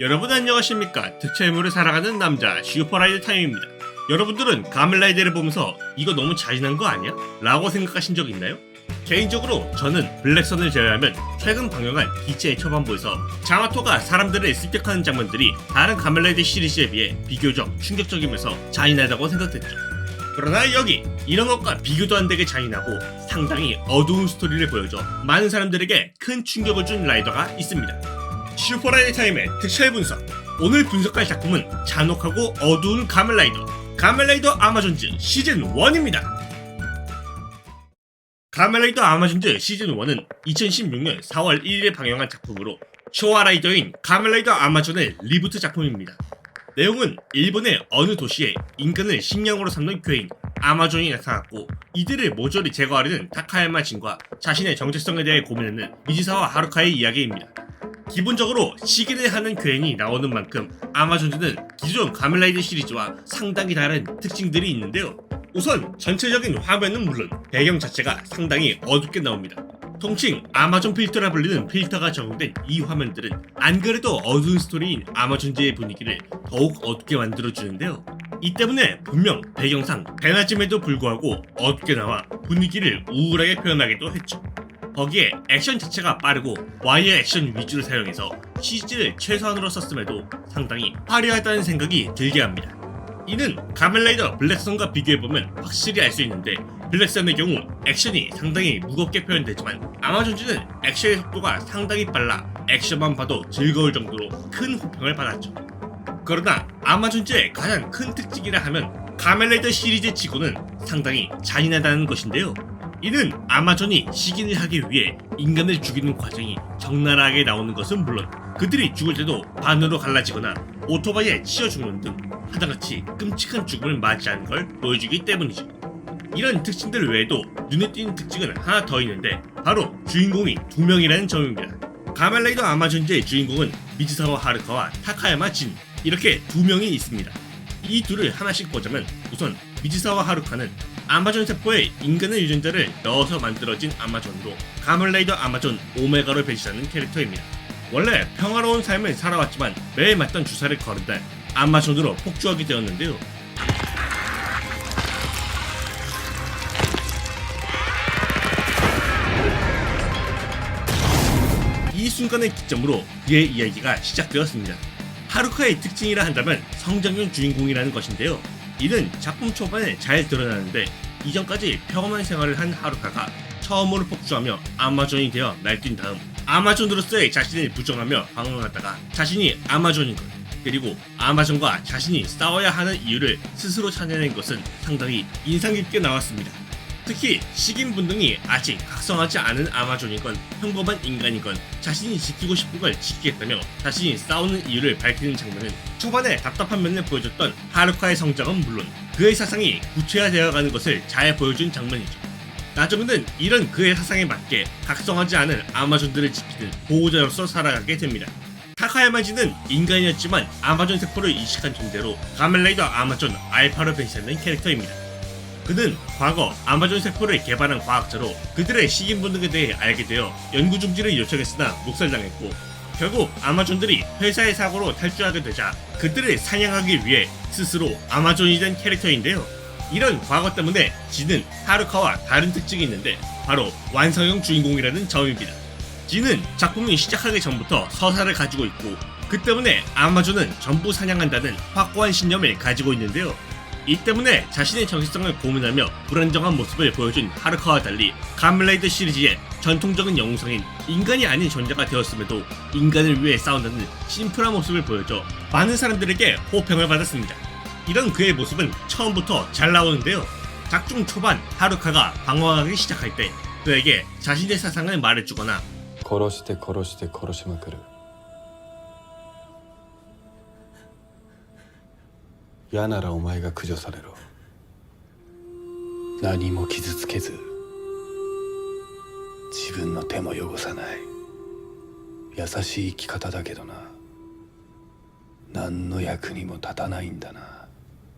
여러분 안녕하십니까. 득체물을 살아가는 남자 슈퍼라이드 타임입니다. 여러분들은 가면라이더를 보면서 이거 너무 잔인한 거 아니야? 라고 생각하신 적 있나요? 개인적으로 저는 블랙선을 제외하면 최근 방영한 기체의 초반부에서 자마토가 사람들을 습격하는 장면들이 다른 가면라이더 시리즈에 비해 비교적 충격적이면서 잔인하다고 생각했죠. 그러나 여기 이런 것과 비교도 안 되게 잔인하고 상당히 어두운 스토리를 보여줘 많은 사람들에게 큰 충격을 준 라이더가 있습니다. 슈퍼라이더 타임의 특별 분석. 오늘 분석할 작품은 잔혹하고 어두운 가면라이더, 가면라이더 아마존즈 시즌 1입니다. 가면라이더 아마존즈 시즌 1은 2016년 4월 1일에 방영한 작품으로 쇼와 라이더인 가면라이더 아마존의 리부트 작품입니다. 내용은 일본의 어느 도시에 인간을 식량으로 삼는 괴인 아마존이 나타났고 이들을 모조리 제거하려는 타카야마 진과 자신의 정체성에 대해 고민하는 미지사와 하루카의 이야기입니다. 기본적으로 시기를 하는 괴인이 나오는 만큼 아마존즈는 기존 가면라이더 시리즈와 상당히 다른 특징들이 있는데요. 우선 전체적인 화면은 물론 배경 자체가 상당히 어둡게 나옵니다. 통칭 아마존 필터라 불리는 필터가 적용된 이 화면들은 안 그래도 어두운 스토리인 아마존즈의 분위기를 더욱 어둡게 만들어주는데요. 이 때문에 분명 배경상 배나짐에도 불구하고 어둡게 나와 분위기를 우울하게 표현하기도 했죠. 거기에 액션 자체가 빠르고 와이어 액션 위주로 사용해서 CG를 최소한으로 썼음에도 상당히 화려하다는 생각이 들게 합니다. 이는 가면라이더 블랙선과 비교해보면 확실히 알 수 있는데 블랙선의 경우 액션이 상당히 무겁게 표현되지만 아마존즈는 액션의 속도가 상당히 빨라 액션만 봐도 즐거울 정도로 큰 호평을 받았죠. 그러나 아마존즈의 가장 큰 특징이라 하면 가면라이더 시리즈 치고는 상당히 잔인하다는 것인데요. 이는 아마존이 식인을 하기 위해 인간을 죽이는 과정이 적나라하게 나오는 것은 물론 그들이 죽을 때도 반으로 갈라지거나 오토바이에 치여 죽는 등 하나같이 끔찍한 죽음을 맞이하는 걸 보여주기 때문이죠. 이런 특징들 외에도 눈에 띄는 특징은 하나 더 있는데 바로 주인공이 두 명이라는 점입니다. 가면라이더 아마존즈의 주인공은 미즈사와 하루카와 타카야마 진 이렇게 두 명이 있습니다. 이 둘을 하나씩 보자면 우선 미즈사와 하루카는 아마존 세포에 인간의 유전자를 넣어서 만들어진 아마존으로 가면라이더 아마존 오메가로 배신하는 캐릭터입니다. 원래 평화로운 삶을 살아왔지만 매일 맞던 주사를 걸은 날 아마존으로 폭주하게 되었는데요. 이 순간의 기점으로 그의 이야기가 시작되었습니다. 하루카의 특징이라 한다면 성장형 주인공이라는 것인데요. 이는 작품 초반에 잘 드러나는데 이전까지 평범한 생활을 한 하루카가 처음으로 폭주하며 아마존이 되어 날뛴 다음 아마존으로서의 자신을 부정하며 방황하다가 자신이 아마존인 것 그리고 아마존과 자신이 싸워야 하는 이유를 스스로 찾아낸 것은 상당히 인상 깊게 나왔습니다. 특히 식인 본능이 아직 각성하지 않은 아마존이건 평범한 인간이건 자신이 지키고 싶은 걸 지키겠다며 자신이 싸우는 이유를 밝히는 장면은 초반에 답답한 면을 보여줬던 하루카의 성장은 물론 그의 사상이 구체화되어가는 것을 잘 보여준 장면이죠. 나중에는 이런 그의 사상에 맞게 각성하지 않은 아마존들을 지키는 보호자로서 살아가게 됩니다. 타카야마지는 인간이었지만 아마존 세포를 이식한 존재로 가면라이더 아마존 알파로 변신하는 캐릭터입니다. 그는 과거 아마존 세포를 개발한 과학자로 그들의 식인 본능에 대해 알게 되어 연구 중지를 요청했으나 묵살당했고 결국 아마존들이 회사의 사고로 탈주하게 되자 그들을 사냥하기 위해 스스로 아마존이 된 캐릭터인데요. 이런 과거 때문에 진은 하루카와 다른 특징이 있는데 바로 완성형 주인공이라는 점입니다. 진은 작품이 시작하기 전부터 서사를 가지고 있고 그 때문에 아마존은 전부 사냥한다는 확고한 신념을 가지고 있는데요. 이 때문에 자신의 정체성을 고민하며 불안정한 모습을 보여준 하루카와 달리 가면라이더 시리즈의 전통적인 영웅성인 인간이 아닌 존재가 되었음에도 인간을 위해 싸운다는 심플한 모습을 보여줘 많은 사람들에게 호평을 받았습니다. 이런 그의 모습은 처음부터 잘 나오는데요. 작중 초반 하루카가 방황하기 시작할 때 그에게 자신의 사상을 말해주거나 殺して殺して殺しまくる嫌ならお前が駆除されろ何も傷つけず自分の手も汚さない優しい生き方だけどな何の役にも立たないんだな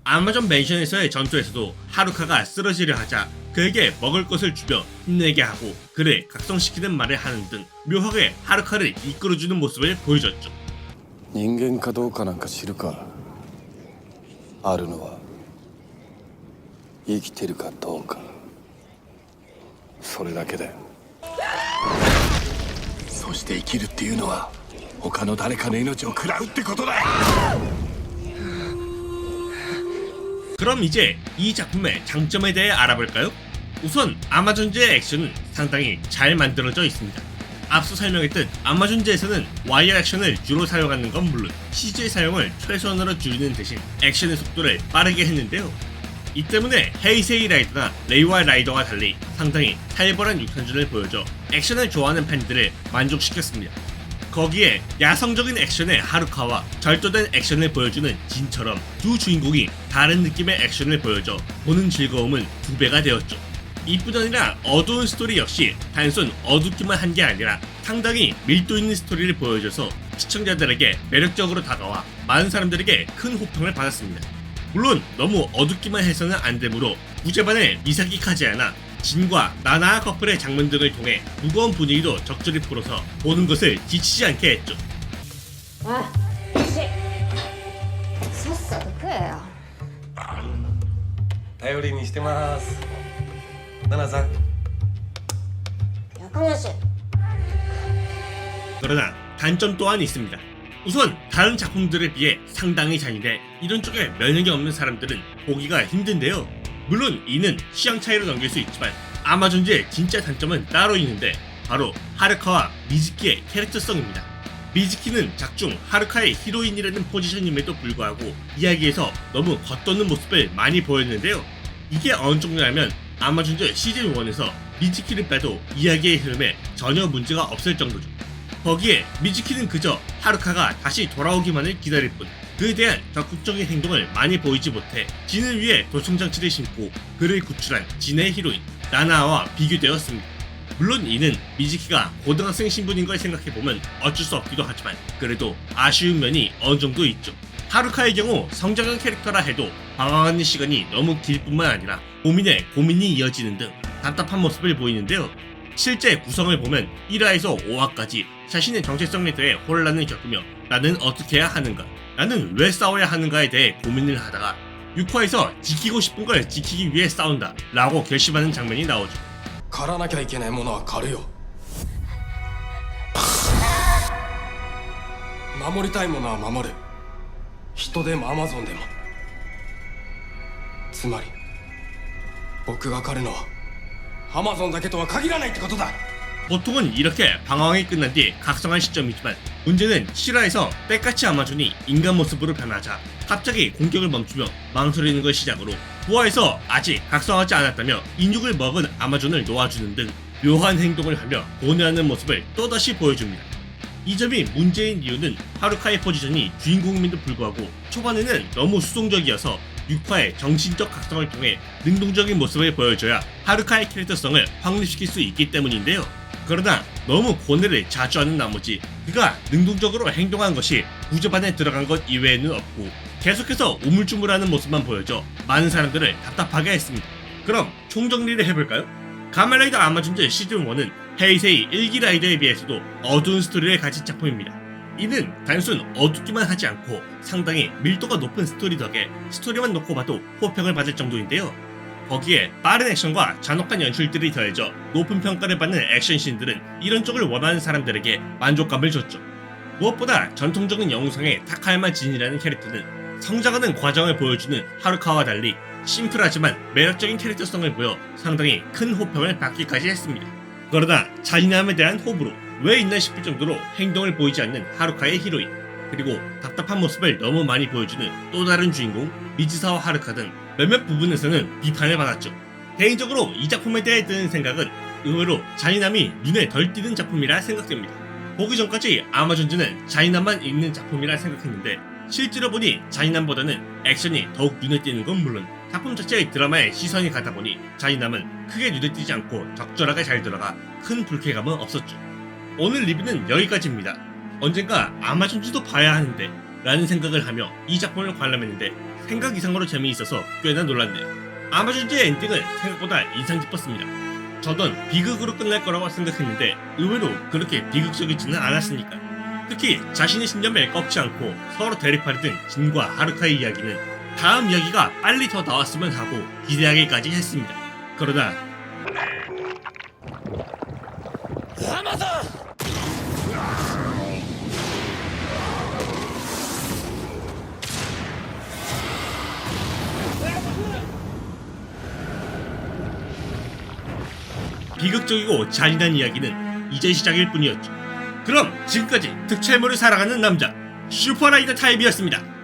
아마존 맨션에서의 전투에서도 하루카가 쓰러지려 하자 그에게 먹을 것을 주며 힘내게 하고 그를 각성시키는 말을 하는 등 묘하게 하루카를 이끌어주는 모습을 보여줬죠. 人間かどうかなんか知るか。あるのは生きてるかどうか、それだけだよ。そして生きるっていうのは他の誰かの命を食らうってことだ。 그럼 이제 이 작품의 장점에 대해 알아볼까요? 우선 아마존즈의 액션은 상당히 잘 만들어져 있습니다. 앞서 설명했듯 아마존즈에서는 와이어 액션을 주로 사용하는 건 물론 CG 사용을 최소한으로 줄이는 대신 액션의 속도를 빠르게 했는데요. 이 때문에 헤이세이 라이더나 레이와 라이더와 달리 상당히 살벌한 육탄전을 보여줘 액션을 좋아하는 팬들을 만족시켰습니다. 거기에 야성적인 액션의 하루카와 절도된 액션을 보여주는 진처럼 두 주인공이 다른 느낌의 액션을 보여줘 보는 즐거움은 2배가 되었죠. 이뿐 아니라 어두운 스토리 역시 단순 어둡기만 한 게 아니라 상당히 밀도 있는 스토리를 보여줘서 시청자들에게 매력적으로 다가와 많은 사람들에게 큰 호평을 받았습니다. 물론 너무 어둡기만 해서는 안 되므로 구제반의 미사기 카즈야나 진과 나나 커플의 장면 등을 통해 무거운 분위기도 적절히 풀어서 보는 것을 지치지 않게 했죠. おい飯さっさと食えよ。頼りにしてます。ナナさん。やかましい。 그러나 단점 또한 있습니다. 우선 다른 작품들에 비해 상당히 잔인해 이런 쪽에 면역이 없는 사람들은 보기가 힘든데요. 물론 이는 취향 차이로 넘길 수 있지만 아마존즈의 진짜 단점은 따로 있는데 바로 하루카와 미즈키의 캐릭터성입니다. 미즈키는 작중 하루카의 히로인이라는 포지션임에도 불구하고 이야기에서 너무 겉도는 모습을 많이 보였는데요. 이게 어느 정도냐면 아마존즈 시즌1에서 미즈키를 빼도 이야기의 흐름에 전혀 문제가 없을 정도죠. 거기에 미즈키는 그저 하루카가 다시 돌아오기만을 기다릴 뿐 그에 대한 적극적인 행동을 많이 보이지 못해 진을 위해 도청장치를 심고 그를 구출한 진의 히로인 나나와 비교되었습니다. 물론 이는 미즈키가 고등학생 신분인 걸 생각해보면 어쩔 수 없기도 하지만 그래도 아쉬운 면이 어느 정도 있죠. 하루카의 경우 성장한 캐릭터라 해도 방황하는 시간이 너무 길 뿐만 아니라 고민에 고민이 이어지는 등 답답한 모습을 보이는데요. 실제 구성을 보면 1화에서 5화까지 자신의 정체성에 대해 혼란을 겪으며 나는 어떻게 해야 하는가, 나는 왜 싸워야 하는가에 대해 고민을 하다가 6화에서 지키고 싶은 걸 지키기 위해 싸운다 라고 결심하는 장면이 나오죠. 狩らなきゃいけないものは狩るよ。守りたいものは守る。人でもアマゾンでも。つまり僕が狩るのはアマゾンだけとは限らないってことだ。 보통은 이렇게 방황이 끝난 뒤 각성할 시점이지만 문제는 실화에서 때까치 아마존이 인간 모습으로 변하자 갑자기 공격을 멈추며 망설이는 걸 시작으로 9화에서 아직 각성하지 않았다며 인육을 먹은 아마존을 놓아주는 등 묘한 행동을 하며 고뇌하는 모습을 또다시 보여줍니다. 이 점이 문제인 이유는 하루카의 포지션이 주인공임에도 불구하고 초반에는 너무 수동적이어서 6화의 정신적 각성을 통해 능동적인 모습을 보여줘야 하루카의 캐릭터성을 확립시킬 수 있기 때문인데요. 그러나 너무 고뇌를 자주 하는 나머지 그가 능동적으로 행동한 것이 구제반에 들어간 것 이외에는 없고 계속해서 우물쭈물하는 모습만 보여줘 많은 사람들을 답답하게 했습니다. 그럼 총정리를 해볼까요? 가면라이더 아마존즈 시즌1은 헤이세이 1기 라이더에 비해서도 어두운 스토리를 가진 작품입니다. 이는 단순 어둡기만 하지 않고 상당히 밀도가 높은 스토리 덕에 스토리만 놓고 봐도 호평을 받을 정도인데요. 거기에 빠른 액션과 잔혹한 연출들이 더해져 높은 평가를 받는 액션씬들은 이런 쪽을 원하는 사람들에게 만족감을 줬죠. 무엇보다 전통적인 영웅상의 타카야마 진이라는 캐릭터는 성장하는 과정을 보여주는 하루카와 달리 심플하지만 매력적인 캐릭터성을 보여 상당히 큰 호평을 받기까지 했습니다. 그러나 잔인함에 대한 호불호 왜 있나 싶을 정도로 행동을 보이지 않는 하루카의 히로인 그리고 답답한 모습을 너무 많이 보여주는 또 다른 주인공 미즈사와 하루카 등 몇몇 부분에서는 비판을 받았죠. 개인적으로 이 작품에 대해 드는 생각은 의외로 잔인함이 눈에 덜 띄는 작품이라 생각됩니다. 보기 전까지 아마존즈는 잔인함만 있는 작품이라 생각했는데 실제로 보니 잔인함보다는 액션이 더욱 눈에 띄는 건 물론 작품 자체의 드라마에 시선이 가다 보니 잔인함은 크게 눈에 띄지 않고 적절하게 잘 들어가 큰 불쾌감은 없었죠. 오늘 리뷰는 여기까지입니다. 언젠가 아마존즈도 봐야 하는데 라는 생각을 하며 이 작품을 관람했는데 생각 이상으로 재미있어서 꽤나 놀랐네요. 아마존즈의 엔딩은 생각보다 인상 깊었습니다. 저던 비극으로 끝날 거라고 생각했는데 의외로 그렇게 비극적이지는 않았으니까 특히 자신의 신념에 꺾지 않고 서로 대립하려던 진과 하루카의 이야기는 다음 이야기가 빨리 더 나왔으면 하고 기대하기까지 했습니다. 그러나 비극적이고 잔인한 이야기는 이제 시작일 뿐이었죠. 그럼 지금까지 특촬물을 사랑하는 남자 슈퍼라이더 타입이었습니다.